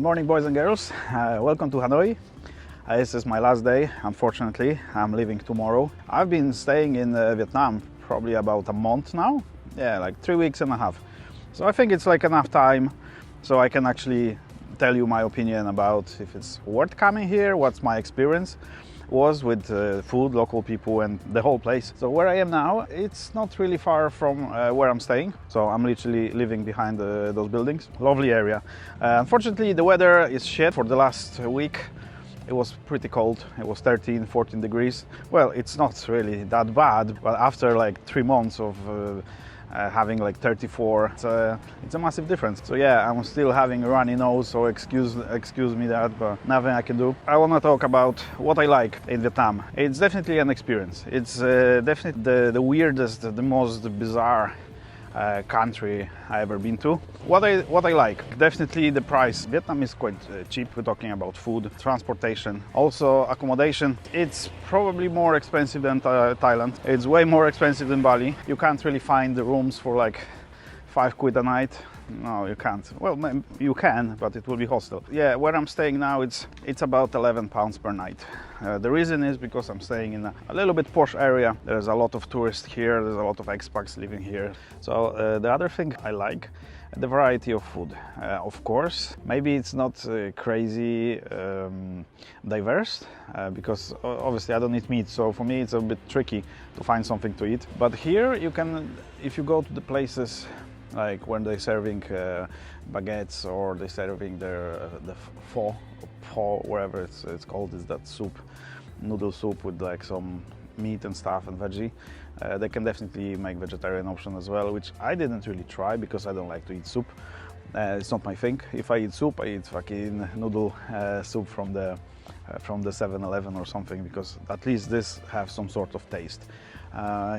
morning, boys and girls. Welcome to Hanoi. This is my last day, unfortunately. I'm leaving tomorrow. I've been staying in Vietnam probably about a month now. Yeah, like 3 weeks and a half. So I think it's like enough time so I can actually tell you my opinion about if it's worth coming here, what's my experience was with food, local people and the whole place. So where I am now, it's not really far from where I'm staying. So I'm literally living behind those buildings. Lovely area. Unfortunately, the weather is shit. For the last week, it was pretty cold. It was 13, 14 degrees. Well, it's not really that bad, but after like 3 months of having like 34, it's a massive difference. So yeah, I'm still having a runny nose, so excuse me that, but nothing I can do. I want to talk about what I like in Vietnam. It's definitely an experience. It's definitely the weirdest, the most bizarre country I ever been to. What I like, definitely the price. Vietnam is quite cheap. We're talking about food, transportation, also accommodation. It's probably more expensive than Thailand. It's way more expensive than Bali. You can't really find the rooms for like 5 quid a night. No, you can't. Well, you can, but it will be hostel. Yeah, where I'm staying now, it's about 11 pounds per night. The reason is because I'm staying in a little bit posh area. There's a lot of tourists here. There's a lot of expats living here. So the other thing I like, the variety of food. Of course, maybe it's not crazy diverse because obviously I don't eat meat. So for me, it's a bit tricky to find something to eat. But here you can, if you go to the places like when they're serving baguettes or they're serving the pho, wherever it's called, is that soup, noodle soup with like some meat and stuff and veggie. They can definitely make vegetarian option as well, which I didn't really try because I don't like to eat soup. It's not my thing. If I eat soup, I eat fucking noodle soup from the 7-Eleven or something, because at least this have some sort of taste.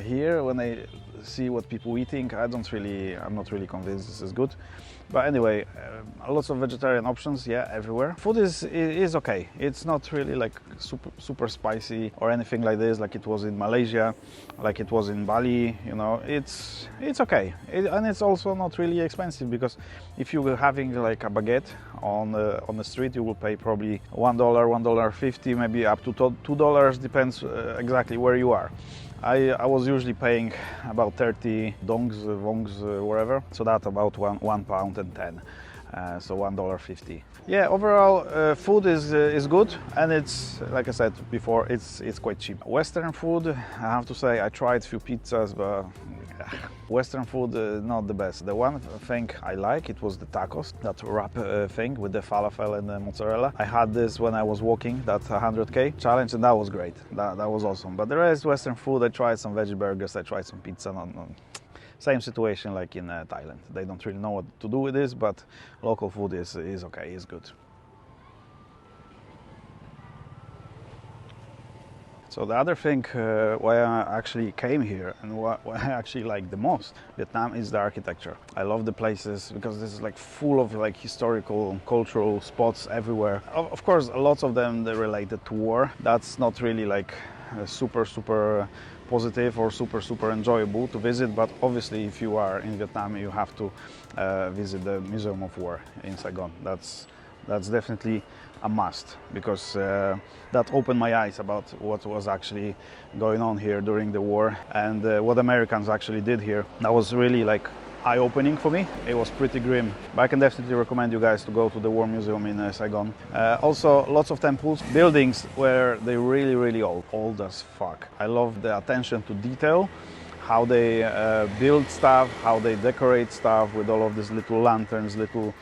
Here, when I see what people eating, I'm not really convinced this is good. But anyway, lots of vegetarian options, yeah, everywhere. Food is okay. It's not really like super spicy or anything like this, like it was in Malaysia, like it was in Bali. You know, it's okay, and it's also not really expensive, because if you were having like a baguette on the street, you will pay probably $1, $1.50, maybe up to $2, depends exactly where you are. I was usually paying about 30 dongs, vongs, whatever, so that's about £1.10, so $1.50. Yeah, overall food is good, and it's, like I said before, it's quite cheap. Western food, I have to say, I tried a few pizzas, but Western food not the best. The one thing I like, it was the tacos, that wrap thing with the falafel and the mozzarella. I had this when I was walking that 100k challenge, and that was great. That was awesome. But the rest, Western food, I tried some veggie burgers, I tried some pizza. Same situation like in Thailand. They don't really know what to do with this, but local food is okay, is good. So the other thing why I actually came here and why I actually like the most Vietnam is the architecture. I love the places because this is like full of like historical, cultural spots everywhere. Of course, lots of them they're related to war. That's not really like super positive or super enjoyable to visit, but obviously if you are in Vietnam, you have to visit the Museum of War in Saigon. That's definitely a must, because that opened my eyes about what was actually going on here during the war, and what Americans actually did here. That was really like eye-opening for me. It was pretty grim, but I can definitely recommend you guys to go to the War Museum in Saigon. Also, lots of temples, buildings where they really old as fuck. I love the attention to detail, how they build stuff, how they decorate stuff with all of these little lanterns, little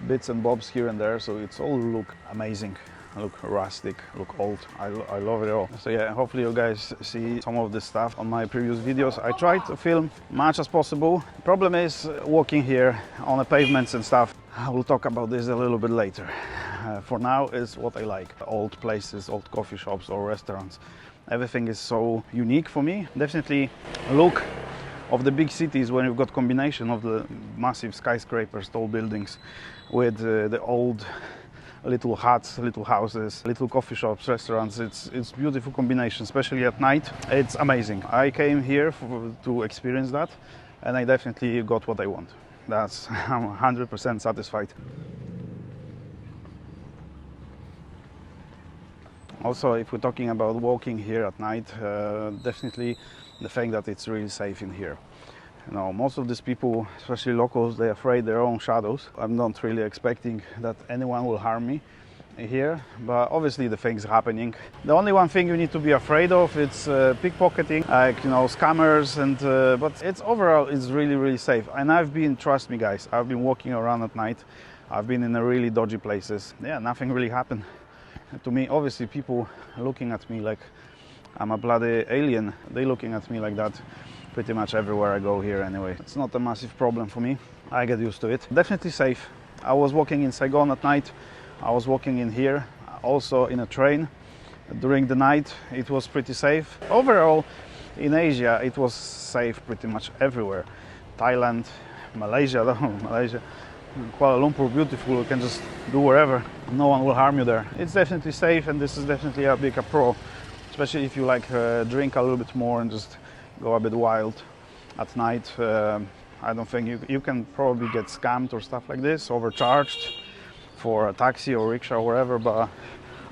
bits and bobs here and there, so it's all look amazing, look rustic, look old. I love it all. So yeah, hopefully you guys see some of this stuff on my previous videos. I tried to film much as possible. Problem is walking here on the pavements and stuff. I will talk about this a little bit later. For now is what I like. Old places, old coffee shops or restaurants. Everything is so unique for me. Definitely look of the big cities when you've got combination of the massive skyscrapers, tall buildings with the old little huts, little houses, little coffee shops, restaurants. It's beautiful combination, especially at night. It's amazing. I came here to experience that, and I definitely got what I want. I'm 100% satisfied. Also, if we're talking about walking here at night, definitely the fact that it's really safe in here. You know, most of these people, especially locals, they're afraid their own shadows. I'm not really expecting that anyone will harm me here, but obviously the things happening. The only one thing you need to be afraid of it's pickpocketing, like, you know, scammers, and but it's overall it's really safe. And I've been, trust me guys, I've been walking around at night. I've been in a really dodgy places. Yeah, nothing really happened to me. Obviously people looking at me like I'm a bloody alien. They looking at me like that pretty much everywhere I go here anyway. It's not a massive problem for me. I get used to it. Definitely safe. I was walking in Saigon at night. I was walking in here, also in a train. During the night it was pretty safe. Overall in Asia it was safe pretty much everywhere. Thailand, Malaysia, Malaysia, Kuala Lumpur, beautiful. You can just do wherever. No one will harm you there. It's definitely safe, and this is definitely a big pro, especially if you like drink a little bit more and just go a bit wild at night. I don't think you can probably get scammed or stuff like this, overcharged for a taxi or rickshaw or wherever, but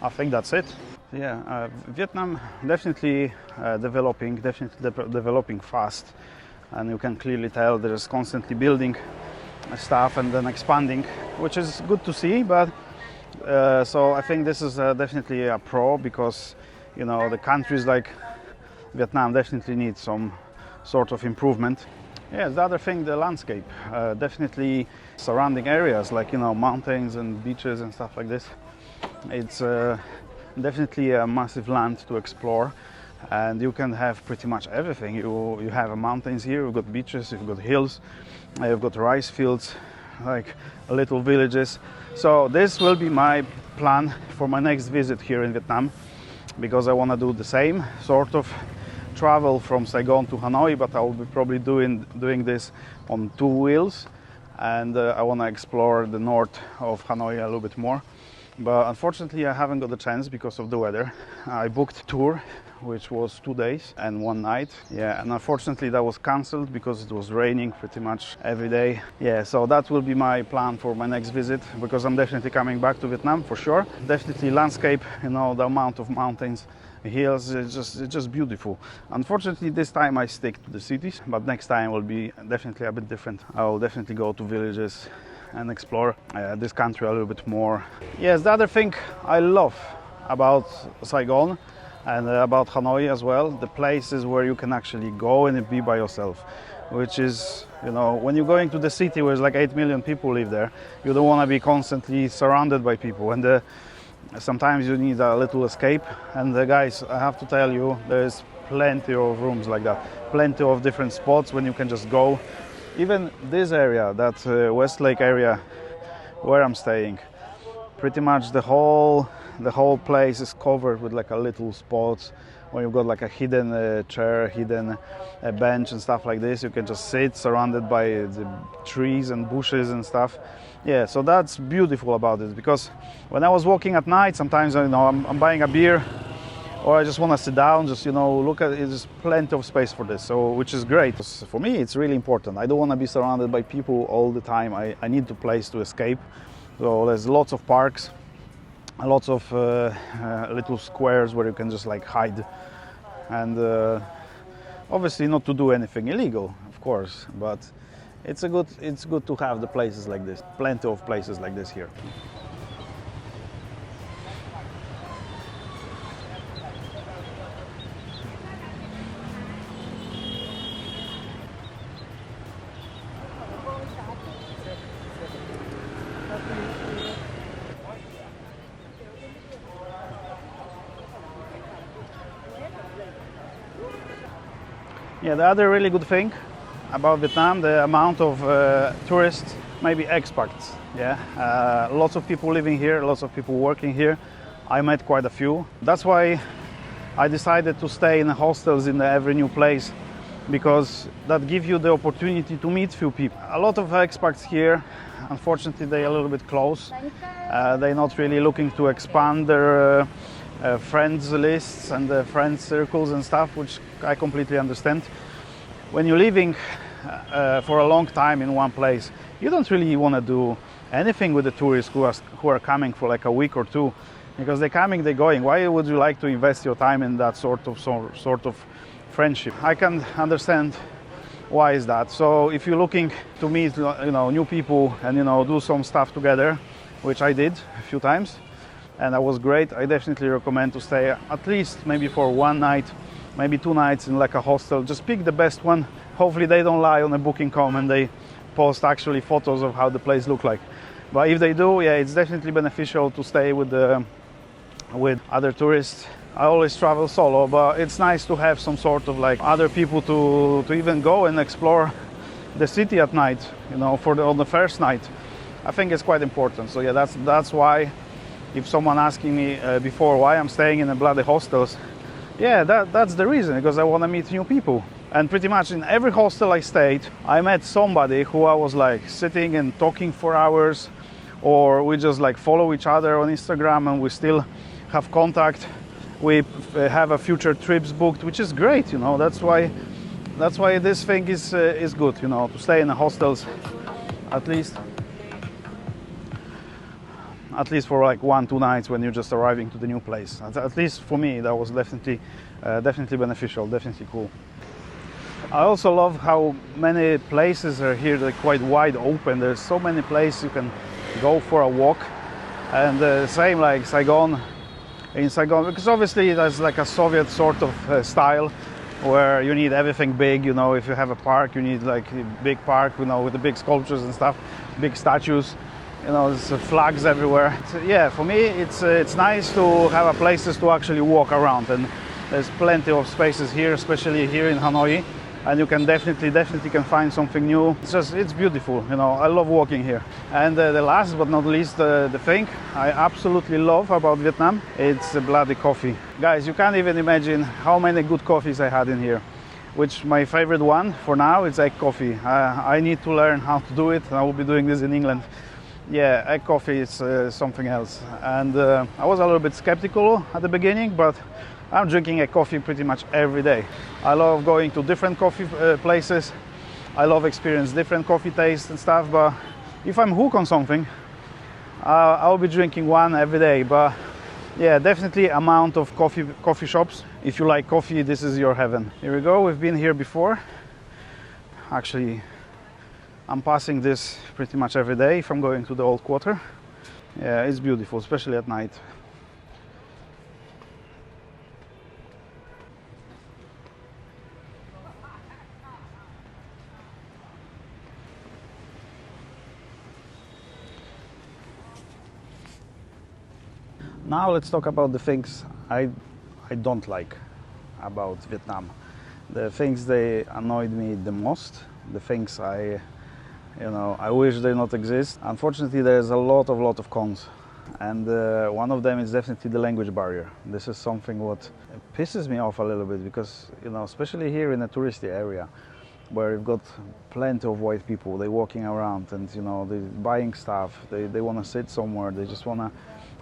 I think that's it. Yeah, Vietnam definitely developing fast, and you can clearly tell there's constantly building stuff and then expanding, which is good to see. But so I think this is definitely a pro, because you know the countries like Vietnam definitely need some sort of improvement. Yeah, the other thing, the landscape, definitely surrounding areas like, you know, mountains and beaches and stuff like this. It's definitely a massive land to explore, and you can have pretty much everything. You have mountains here, you've got beaches, you've got hills, you've got rice fields, like little villages. So this will be my plan for my next visit here in Vietnam, because I want to do the same sort of travel from Saigon to Hanoi, but I will be probably doing this on 2 wheels, and I want to explore the north of Hanoi a little bit more. But unfortunately I haven't got the chance because of the weather. I booked a tour which was 2 days and 1 night. Yeah, and unfortunately that was cancelled because it was raining pretty much every day. Yeah, so that will be my plan for my next visit, because I'm definitely coming back to Vietnam for sure. Definitely landscape, you know, the amount of mountains, hills, it's just beautiful. Unfortunately this time I stick to the cities, but next time will be definitely a bit different. I will definitely go to villages and explore this country a little bit more. Yes, the other thing I love about Saigon and about Hanoi as well, the places where you can actually go and be by yourself, which is, you know, when you're going to the city where there's like 8 million people live there, you don't want to be constantly surrounded by people, and sometimes you need a little escape. And guys, I have to tell you, there's plenty of rooms like that, plenty of different spots when you can just go. Even this area, that Westlake area where I'm staying, pretty much the whole place is covered with like a little spots where you've got like a hidden chair, hidden bench and stuff like this. You can just sit surrounded by the trees and bushes and stuff. Yeah, so that's beautiful about it, because when I was walking at night, sometimes, you know, I'm buying a beer, or I just want to sit down, just, you know, look at it. There's plenty of space for this, so which is great. For me, it's really important. I don't want to be surrounded by people all the time. I need a place to escape. So there's lots of parks, lots of little squares where you can just like hide, and obviously not to do anything illegal, of course, but it's good to have the places like this, plenty of places like this here. Yeah, the other really good thing about Vietnam, the amount of tourists, maybe expats. Yeah, lots of people living here, lots of people working here. I met quite a few. That's why I decided to stay in hostels in every new place, because that gives you the opportunity to meet few people. A lot of expats here, unfortunately, they're a little bit close. They're not really looking to expand their friends lists and friends circles and stuff, which I completely understand. When you're living for a long time in one place, you don't really want to do anything with the tourists who are coming for like a week or two. because they're coming, they're going. Why would you like to invest your time in that sort of friendship? I can understand why is that. So if you're looking to meet, new people and do some stuff together, which I did a few times, and that was great, I definitely recommend to stay at least maybe for one night, maybe 2 nights in like a hostel. Just pick the best one. Hopefully they don't lie on a booking.com and they post actually photos of how the place look like. But if they do, yeah, it's definitely beneficial to stay with other tourists. I always travel solo, but it's nice to have some sort of like other people to even go and explore the city at night, on the first night. I think it's quite important. So yeah, that's why, if someone asking me before why I'm staying in the bloody hostels, yeah, that's the reason, because I want to meet new people. And pretty much in every hostel I stayed, I met somebody who I was like sitting and talking for hours, or we just like follow each other on Instagram and we still have contact. We have a future trips booked, which is great, That's why this thing is good, to stay in the hostels at least for like 1-2 nights when you're just arriving to the new place. At least for me, that was definitely beneficial, definitely cool. I also love how many places are here. They're quite wide open. There's so many places you can go for a walk, and same like Saigon. In Saigon, because obviously there's like a Soviet sort of style where you need everything big. If you have a park, you need like a big park, with the big sculptures and stuff, big statues. There's flags everywhere. So, yeah, for me it's nice to have places to actually walk around, and there's plenty of spaces here, especially here in Hanoi, and you can definitely can find something new. It's beautiful. I love walking here. And the last but not least, the thing I absolutely love about Vietnam, it's bloody coffee. Guys, you can't even imagine how many good coffees I had in here. Which my favorite one for now is egg coffee. I need to learn how to do it, and I will be doing this in England. Yeah, egg coffee is something else. And I was a little bit skeptical at the beginning, but I'm drinking egg coffee pretty much every day. I love going to different coffee places. I love experience different coffee tastes and stuff, but if I'm hooked on something, I'll be drinking one every day. But yeah, definitely amount of coffee shops. If you like coffee, this is your heaven. Here we go, we've been here before. Actually, I'm passing this pretty much every day if I'm going to the old quarter. Yeah, it's beautiful, especially at night. Now let's talk about the things I don't like about Vietnam. The things they annoyed me the most, the things I wish they not exist. Unfortunately, there's a lot of cons, and one of them is definitely the language barrier. This is something what pisses me off a little bit, because especially here in a touristy area, where you've got plenty of white people, they're walking around and they're buying stuff. They want to sit somewhere. They just want to.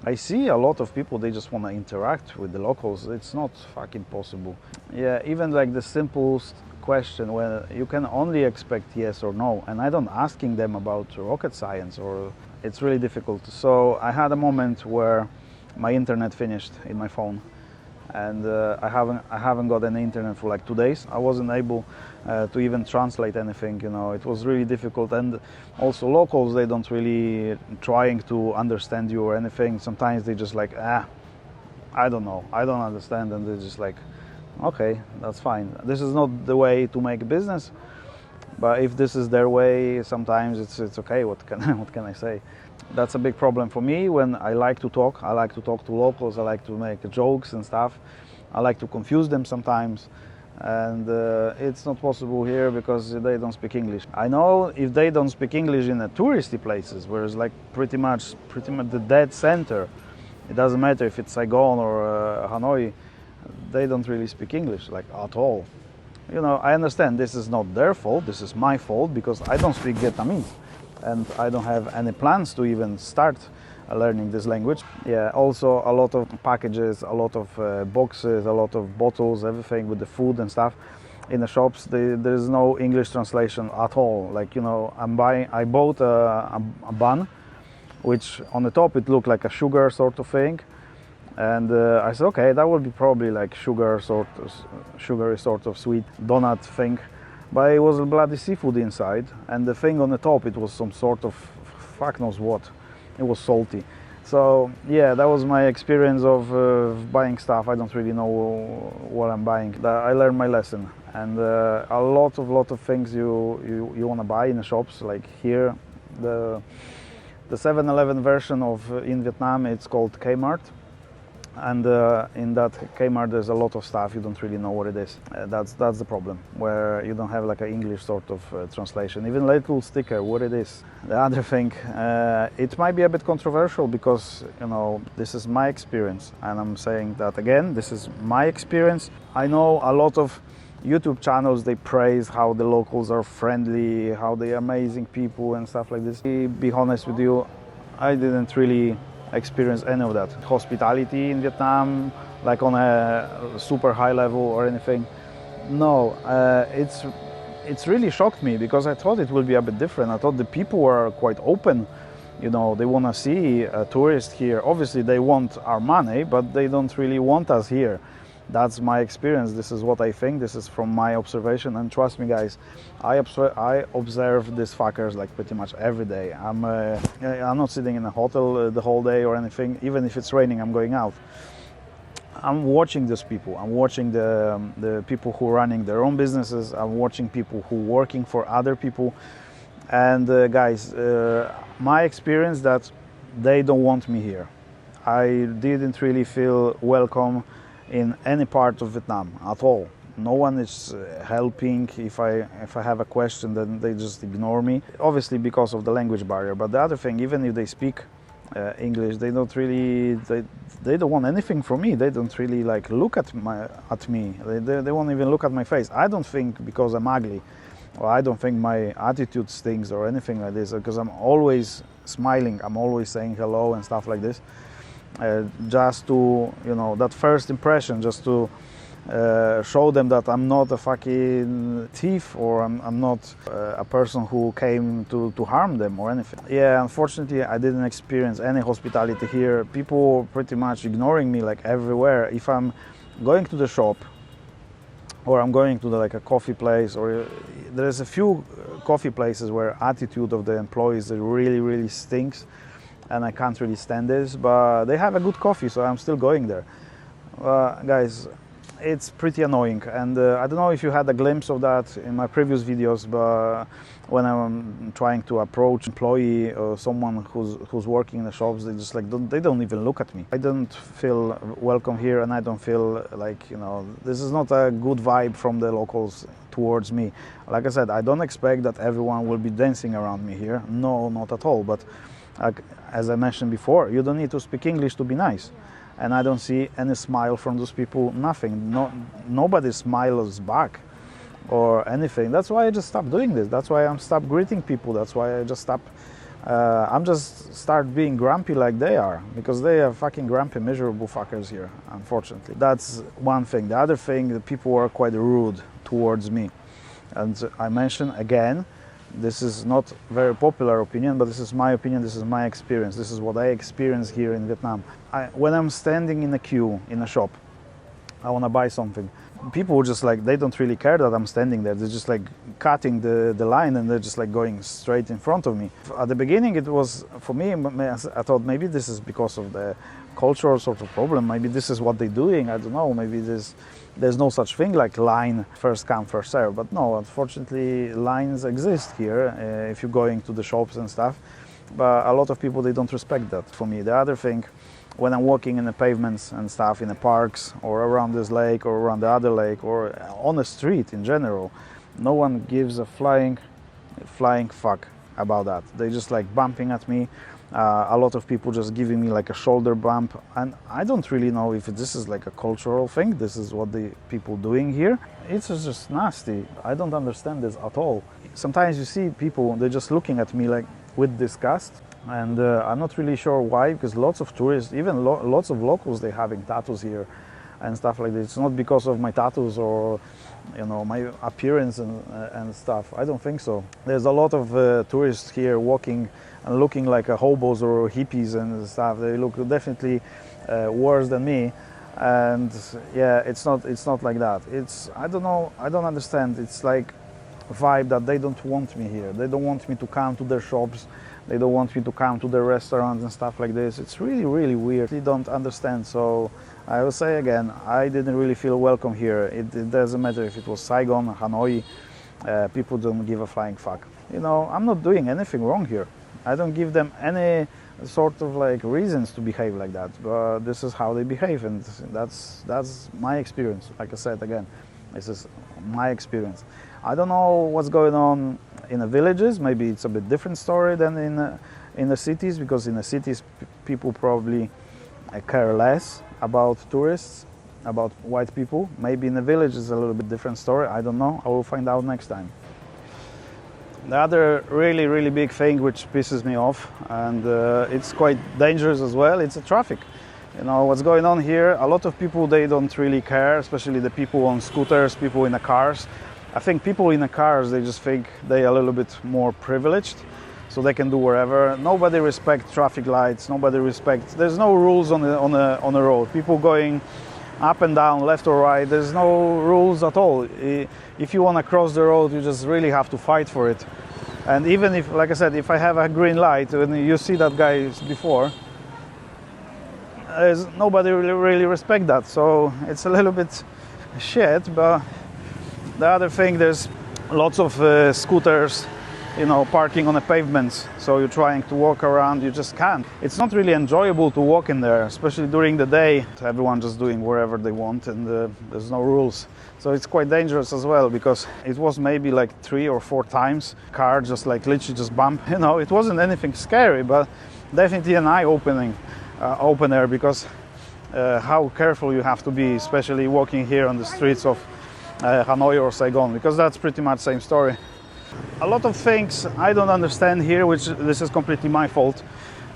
I see a lot of people, they just want to interact with the locals. It's not fucking possible. Yeah, even like the simplest question, where you can only expect yes or no, and I don't asking them about rocket science, or it's really difficult. So I had a moment where my internet finished in my phone, and I haven't got any internet for like 2 days. I wasn't able to even translate anything. It was really difficult, and also locals, they don't really trying to understand you or anything. Sometimes they just like, I don't know, I don't understand, and they're just like, okay, that's fine. This is not the way to make business, but if this is their way, sometimes it's okay. What can I say? That's a big problem for me when I like to talk. I like to talk to locals. I like to make jokes and stuff. I like to confuse them sometimes, and it's not possible here because they don't speak English. I know if they don't speak English in the touristy places, where it's like pretty much the dead center, it doesn't matter if it's Saigon or Hanoi, they don't really speak English like at all. I understand this is not their fault, this is my fault, because I don't speak Vietnamese and I don't have any plans to even start learning this language. Yeah, also a lot of packages, a lot of boxes, a lot of bottles, everything with the food and stuff in the shops. There is no English translation at all. Like, I bought a bun, which on the top it looked like a sugar sort of thing, And I said, okay, that will be probably like sugary sort of sweet donut thing. But it was a bloody seafood inside, and the thing on the top, it was some sort of fuck knows what. It was salty. So yeah, that was my experience of buying stuff. I don't really know what I'm buying. I learned my lesson, and a lot of things you want to buy in the shops. Like here, the 7-Eleven version of in Vietnam, it's called Kmart. And in that Kmart there's a lot of stuff you don't really know what it is. That's the problem, where you don't have like an English sort of translation, even little sticker what it is. The other thing, it might be a bit controversial because, you know, this is my experience, and I'm saying that again, this is my experience. I know a lot of YouTube channels, they praise how the locals are friendly, how they are amazing people and stuff like this. To be honest with you, I didn't really experience any of that. Hospitality in Vietnam, like on a super high level or anything. No, it's really shocked me because I thought it would be a bit different. I thought the people were quite open. You know, they want to see a tourist here. Obviously, they want our money, but they don't really want us here. That's my experience. This is what I think. This is from my observation, and trust me, guys, I observe these fuckers like pretty much every day. I'm not sitting in a hotel the whole day or anything. Even if it's raining, I'm going out. I'm watching these people. I'm watching the people who are running their own businesses. I'm watching people who are working for other people. And guys, my experience that they don't want me here. I didn't really feel welcome in any part of Vietnam at all. No one is helping. If I have a question, then they just ignore me. Obviously because of the language barrier. But the other thing, even if they speak English, they don't really they don't want anything from me. They don't really like look at me. They won't even look at my face. I don't think because I'm ugly, or I don't think my attitude stinks or anything like this, because I'm always smiling. I'm always saying hello and stuff like this. Just to, you know, that first impression, just to show them that I'm not a fucking thief, or I'm not a person who came to harm them or anything. Yeah, unfortunately, I didn't experience any hospitality here. People pretty much ignoring me like everywhere. If I'm going to the shop, or I'm going to like a coffee place, or there's a few coffee places where attitude of the employees really stinks, and I can't really stand this, but they have a good coffee, so I'm still going there. Guys, it's pretty annoying, and I don't know if you had a glimpse of that in my previous videos, but when I'm trying to approach employee or someone who's working in the shops, they just like they don't even look at me. I don't feel welcome here, and I don't feel like, you know, this is not a good vibe from the locals towards me. Like I said, I don't expect that everyone will be dancing around me here. No, not at all. But as I mentioned before, you don't need to speak English to be nice. And I don't see any smile from those people, nothing. Nobody smiles back or anything. That's why I just stopped doing this. That's why I'm stopped greeting people. That's why I just stopped. I'm just start being grumpy like they are, because they are fucking grumpy, miserable fuckers here, unfortunately. That's one thing. The other thing, the people are quite rude towards me. And I mentioned again, this is not very popular opinion, but this is my opinion, this is my experience. This is what I experience here in Vietnam. When I'm standing in a queue in a shop, I want to buy something. People just like, they don't really care that I'm standing there. They're just like cutting the line, and they're just like going straight in front of me. At the beginning it was, for me, I thought maybe this is because of the cultural sort of problem. Maybe this is what they're doing. I don't know. Maybe there's no such thing like line, first come, first serve. But no, unfortunately, lines exist here if you're going to the shops and stuff. But a lot of people, they don't respect that. For me, the other thing, when I'm walking in the pavements and stuff, in the parks, or around this lake, or around the other lake, or on the street in general, no one gives a flying fuck about that. They just like bumping at me. A lot of people just giving me like a shoulder bump, and I don't really know if this is like a cultural thing. This is what the people doing here. It's just nasty. I don't understand this at all. Sometimes you see people, they're just looking at me like with disgust, and I'm not really sure why, because lots of tourists, even lots of locals, they're having tattoos here and stuff like this. It's not because of my tattoos or, you know, my appearance and stuff. I don't think so. There's a lot of tourists here walking and looking like a hobos or hippies and stuff. They look definitely worse than me. And yeah, it's not like that. It's, I don't know, I don't understand. It's like a vibe that they don't want me here. They don't want me to come to their shops. They don't want me to come to their restaurants and stuff like this. It's really, really weird. They don't understand. So I will say again, I didn't really feel welcome here. It doesn't matter if it was Saigon, Hanoi. People don't give a flying fuck. You know, I'm not doing anything wrong here. I don't give them any sort of like reasons to behave like that, but this is how they behave, and that's my experience. Like I said again, this is my experience. I don't know what's going on in the villages. Maybe it's a bit different story than in the cities, because in the cities people probably care less about tourists, about white people. Maybe in the village it's a little bit different story. I don't know. I will find out next time. The other really, really big thing which pisses me off, and it's quite dangerous as well, it's the traffic. You know, what's going on here, a lot of people, they don't really care, especially the people on scooters, people in the cars. I think people in the cars, they just think they're a little bit more privileged, so they can do wherever. Nobody respects traffic lights, nobody respects, there's no rules on the road. People going up and down, left or right, there's no rules at all. If you want to cross the road, you just really have to fight for it. And even if, like I said, if I have a green light, when you see that guy before, nobody really respect that. So it's a little bit shit. But the other thing, there's lots of scooters, you know, parking on the pavements. So you're trying to walk around, you just can't. It's not really enjoyable to walk in there, especially during the day. Everyone just doing wherever they want, and there's no rules. So it's quite dangerous as well, because it was maybe like 3 or 4 times car just like literally just bump. You know, it wasn't anything scary, but definitely an opener, because how careful you have to be, especially walking here on the streets of Hanoi or Saigon, because that's pretty much the same story. A lot of things I don't understand here, which this is completely my fault,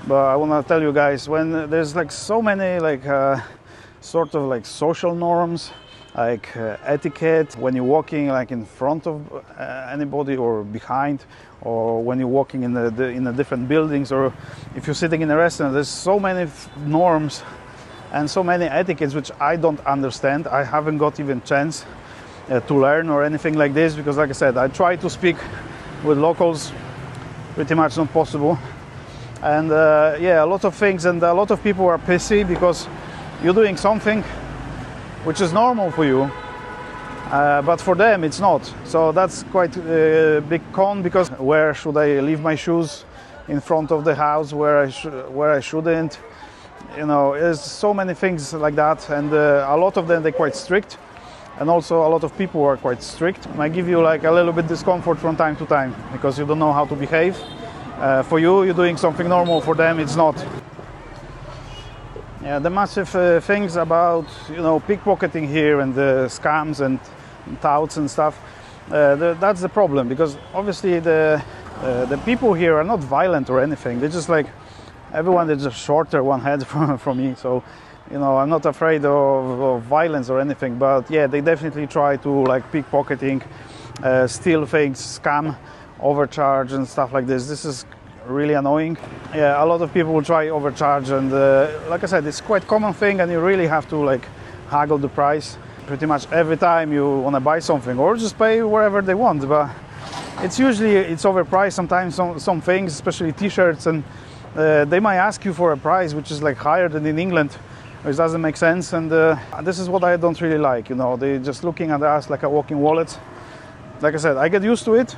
but I want to tell you guys, when there's like so many like sort of like social norms, like etiquette, when you're walking like in front of anybody or behind, or when you're walking in the different buildings, or if you're sitting in a restaurant, there's so many norms and so many etiquettes which I don't understand. I haven't got even chance to learn or anything like this, because like I said, I try to speak with locals, pretty much not possible. And yeah, a lot of things, and a lot of people are pissy because you're doing something which is normal for you, but for them it's not. So that's quite a big con, because where should I leave my shoes? In front of the house, where I shouldn't. You know, there's so many things like that, and a lot of them, they're quite strict. And also a lot of people are quite strict. It might give you like a little bit discomfort from time to time, because you don't know how to behave. For you, you're doing something normal. For them, it's not. Yeah, the massive things about, you know, pickpocketing here, and the scams and touts and stuff. That's the problem, because obviously the people here are not violent or anything. They're just like, everyone is just shorter one head from me. So, you know, I'm not afraid of violence or anything, but yeah, they definitely try to like pickpocketing, steal things, scam, overcharge and stuff like this. This is really annoying. Yeah, a lot of people will try overcharge, and like I said, it's quite common thing, and you really have to like haggle the price pretty much every time you want to buy something, or just pay wherever they want. But it's usually overpriced sometimes, some things, especially t-shirts, and they might ask you for a price which is like higher than in England, which doesn't make sense. And this is what I don't really like, you know, they just looking at us like a walking wallet. Like I said, I get used to it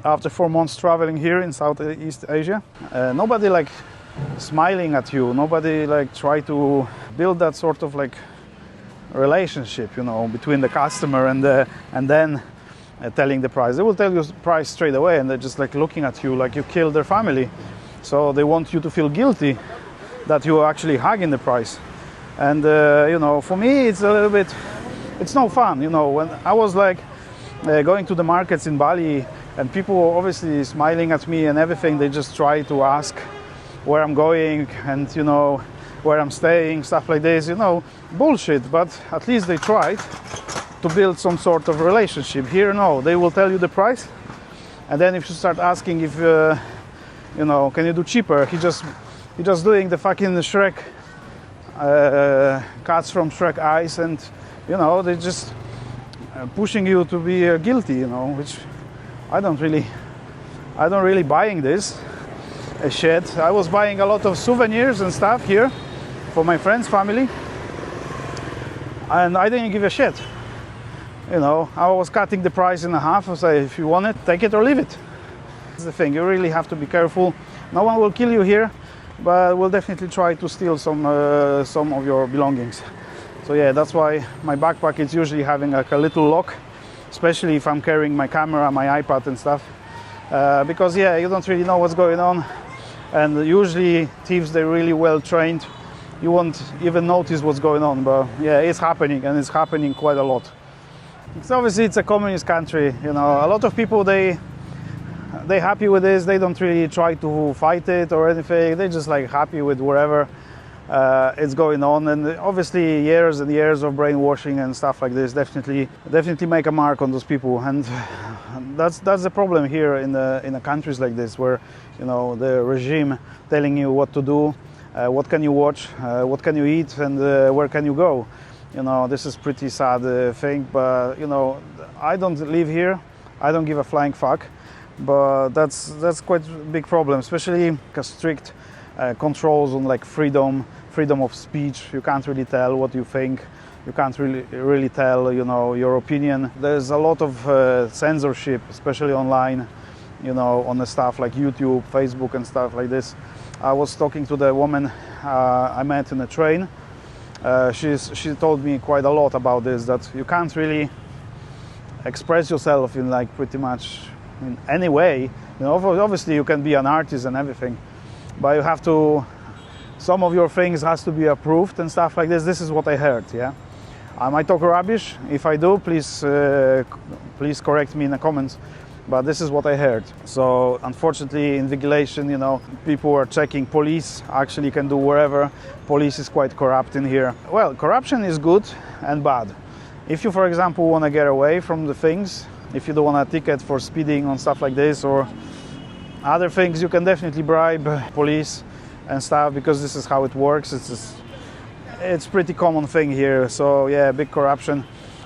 after 4 months traveling here in Southeast Asia. Nobody like smiling at you, nobody like try to build that sort of like relationship, you know, between the customer and then telling the price. They will tell you the price straight away, and they're just like looking at you like you killed their family. So they want you to feel guilty that you are actually hugging the price. And you know, for me it's a little bit, it's no fun. You know, when I was like going to the markets in Bali, and people were obviously smiling at me and everything, they just try to ask where I'm going and, you know, where I'm staying, stuff like this, you know, bullshit. But at least they tried to build some sort of relationship. Here, no, they will tell you the price, and then if you start asking if you know, can you do cheaper? He just doing the fucking Shrek cuts from Shrek eyes, and you know, they just pushing you to be guilty, you know, which I don't really buying this shit. I was buying a lot of souvenirs and stuff here for my friends, family, and I didn't give a shit. You know, I was cutting the price in half. I say, if you want it, take it or leave it. That's the thing. You really have to be careful. No one will kill you here, but will definitely try to steal some of your belongings. So yeah, that's why my backpack is usually having like a little lock, especially if I'm carrying my camera, my iPad and stuff. Because yeah, you don't really know what's going on, and usually thieves, they're really well trained. You won't even notice what's going on, but yeah, it's happening, and it's happening quite a lot. It's obviously it's a communist country, you know. A lot of people, they happy with this. They don't really try to fight it or anything. They just like happy with wherever it's going on. And obviously years and years of brainwashing and stuff like this definitely make a mark on those people. And that's the problem here in the countries like this, where you know the regime telling you what to do, what can you watch, what can you eat, and where can you go. You know, this is pretty sad thing, but you know, I don't live here. I don't give a flying fuck. But that's quite a big problem, especially because strict controls on like freedom of speech. You can't really tell what you think. You can't really tell, you know, your opinion. There's a lot of censorship, especially online, you know, on the stuff like YouTube, Facebook and stuff like this. I was talking to the woman I met in the train. She told me quite a lot about this, that you can't really express yourself in like pretty much in any way. You know, obviously you can be an artist and everything, but you have to, some of your things has to be approved and stuff like this. This is what I heard. Yeah, I might talk rubbish. If I do, please correct me in the comments, but this is what I heard. So unfortunately, invigilation, you know, people are checking. Police actually can do wherever. Police is quite corrupt in here. Well, corruption is good and bad. If you, for example, want to get away from the things, if you don't want a ticket for speeding on stuff like this or other things, you can definitely bribe police and stuff, because this is how it works. It's pretty common thing here. So yeah, big corruption.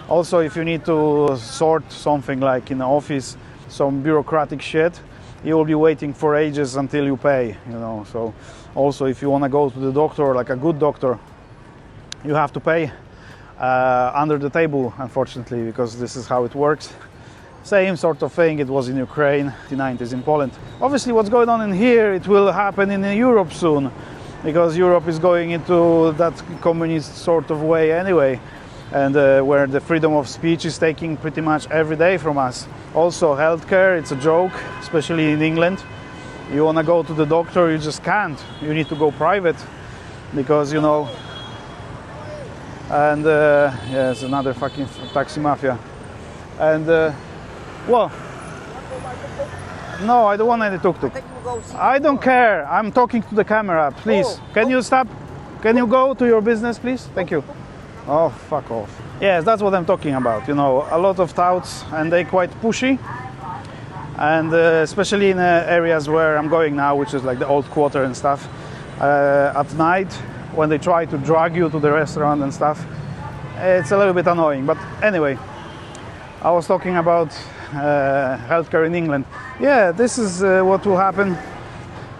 Also, if you need to sort something like in the office, some bureaucratic shit, you will be waiting for ages until you pay, you know. So also, if you want to go to the doctor, like a good doctor, you have to pay under the table, unfortunately, because this is how it works. Same sort of thing it was in Ukraine, the 90s in Poland. Obviously what's going on in here, it will happen in Europe soon, because Europe is going into that communist sort of way anyway, and where the freedom of speech is taking pretty much every day from us. Also healthcare, it's a joke, especially in England. You want to go to the doctor, you just can't. You need to go private, because you know. And yeah, it's another fucking taxi mafia. And well, no, I don't want any tuk-tuk. I don't care. I'm talking to the camera. Please, can you stop? Can you go to your business, please? Thank you. Oh, fuck off. Yes, that's what I'm talking about. You know, a lot of touts, and they quite pushy. And especially in areas where I'm going now, which is like the old quarter and stuff. At night, when they try to drag you to the restaurant and stuff, it's a little bit annoying. But anyway, I was talking about healthcare in England. Yeah, this is what will happen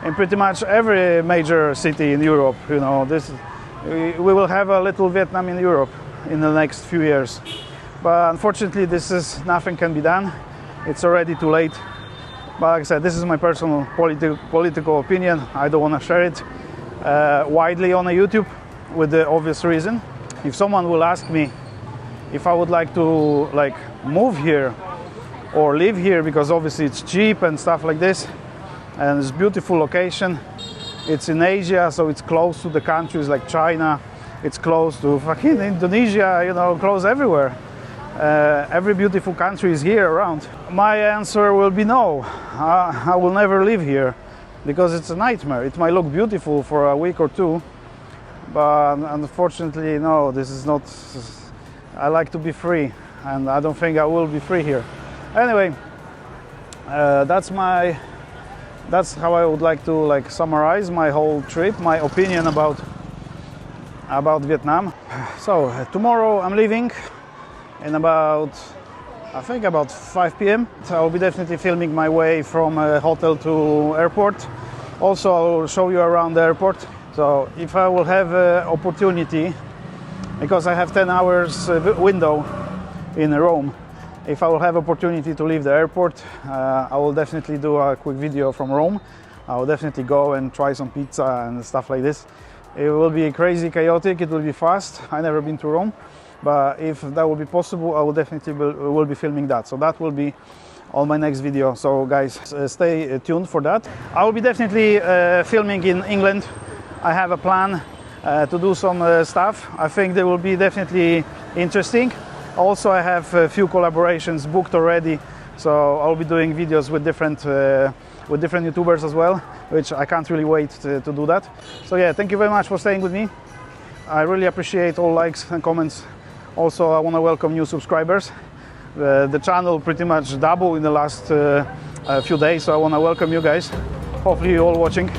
in pretty much every major city in Europe. You know, we will have a little Vietnam in Europe in the next few years. But unfortunately, nothing can be done. It's already too late. But like I said, this is my personal political opinion. I don't want to share it widely on YouTube, with the obvious reason. If someone will ask me if I would like to move here or live here, because obviously it's cheap and stuff like this, and it's a beautiful location. It's in Asia, so it's close to the countries like China. It's close to fucking Indonesia, you know, close everywhere. Every beautiful country is here around. My answer will be no. I will never live here, because it's a nightmare. It might look beautiful for a week or two, but unfortunately, no, this is not. I like to be free, and I don't think I will be free here. Anyway, that's my that's how I would like to like summarize my whole trip, my opinion about Vietnam. So tomorrow I'm leaving in about, I think about 5 p.m. So I'll be definitely filming my way from hotel to airport. Also, I'll show you around the airport. So if I will have opportunity, because I have 10 hours window in Rome, if I will have opportunity to leave the airport, I will definitely do a quick video from Rome. I will definitely go and try some pizza and stuff like this. It will be crazy chaotic, it will be fast. I've never been to Rome, but if that will be possible, I will definitely will be filming that. So that will be on my next video. So guys, stay tuned for that. I will be definitely filming in England. I have a plan to do some stuff. I think they will be definitely interesting. Also, I have a few collaborations booked already, so I'll be doing videos with different YouTubers as well, which I can't really wait to do that. So yeah, thank you very much for staying with me. I really appreciate all likes and comments. Also, I want to welcome new subscribers. The channel pretty much doubled in the last few days, so I want to welcome you guys. Hopefully you're all watching.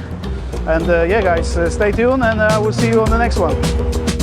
And yeah guys, stay tuned, and I will see you on the next one.